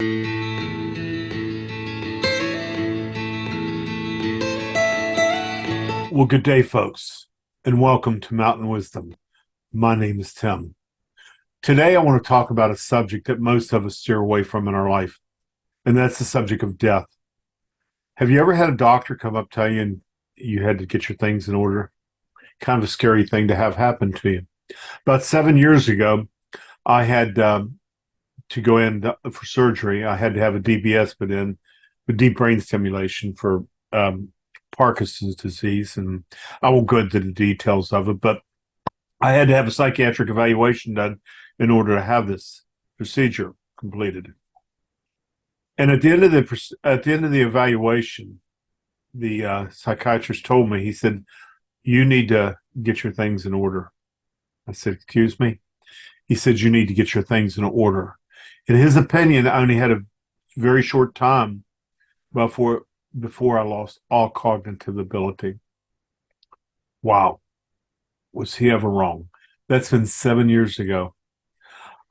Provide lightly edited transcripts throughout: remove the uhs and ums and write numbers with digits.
Well, good day, folks, and welcome to Mountain Wisdom. My name is Tim. Today, I want to talk about a subject that most of us steer away from in our life, and that's the subject of death. Have you ever had a doctor come up to you and you had to get your things in order? Kind of a scary thing to have happen to you. About 7 years ago, I had to go in for surgery. I had to have a DBS put in, with deep brain stimulation for um, Parkinson's disease, and I won't go into the details of it, but I had to have a psychiatric evaluation done in order to have this procedure completed. And at the end of the evaluation, the psychiatrist told me, he said, "You need to get your things in order." I said, "Excuse me?" He said, "You need to get your things in order." In his opinion, I only had a very short time before I lost all cognitive ability. Wow, was he ever wrong? That's been 7 years ago.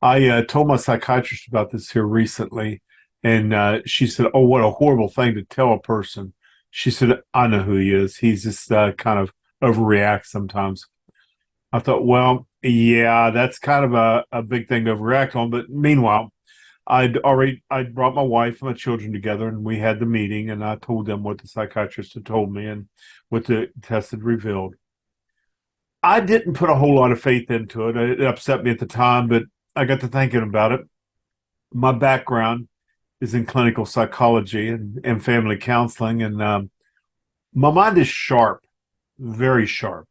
I told my psychiatrist about this here recently, and she said, "Oh, what a horrible thing to tell a person." She said, "I know who he is. He's just kind of overreacts sometimes." I thought, well, yeah, that's kind of a big thing to overreact on. But meanwhile, I'd brought my wife and my children together, and we had the meeting, and I told them what the psychiatrist had told me and what the test had revealed. I didn't put a whole lot of faith into it. It upset me at the time, but I got to thinking about it. My background is in clinical psychology and family counseling, and my mind is sharp, very sharp.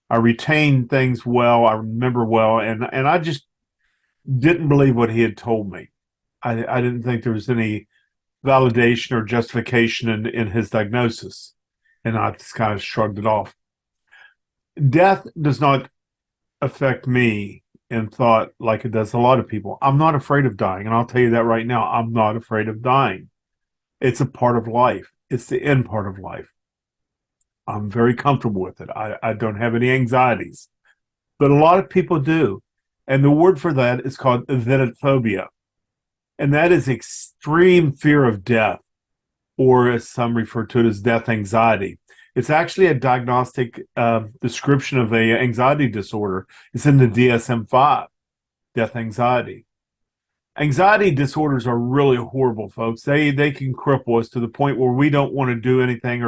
I retain things well, I remember well, and I just didn't believe what he had told me. I didn't think there was any validation or justification in his diagnosis, and I just kind of shrugged it off. Death does not affect me in thought like it does a lot of people. I'm not afraid of dying, and I'll tell you that right now. I'm not afraid of dying. It's a part of life. It's the end part of life. I'm very comfortable with it. I don't have any anxieties, but a lot of people do. And the word for that is called thanatophobia. And that is extreme fear of death, or as some refer to it as death anxiety. It's actually a diagnostic description of a anxiety disorder. It's in the DSM-5, death anxiety. Anxiety disorders are really horrible, folks. They can cripple us to the point where we don't want to do anything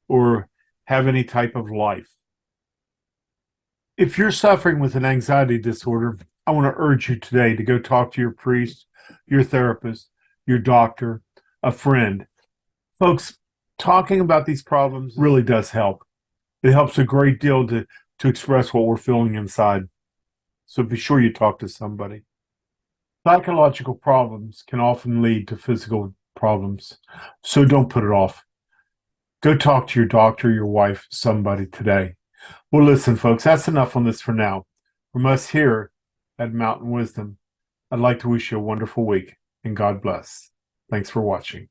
or have any type of life. If you're suffering with an anxiety disorder, I want to urge you today to go talk to your priest, your therapist, your doctor, a friend. Folks, talking about these problems really does help. It helps a great deal to express what we're feeling inside. So be sure you talk to somebody. Psychological problems can often lead to physical problems, so don't put it off. Go talk to your doctor, your wife, somebody today. Well, listen, folks, that's enough on this for now. From us here at Mountain Wisdom, I'd like to wish you a wonderful week, and God bless. Thanks for watching.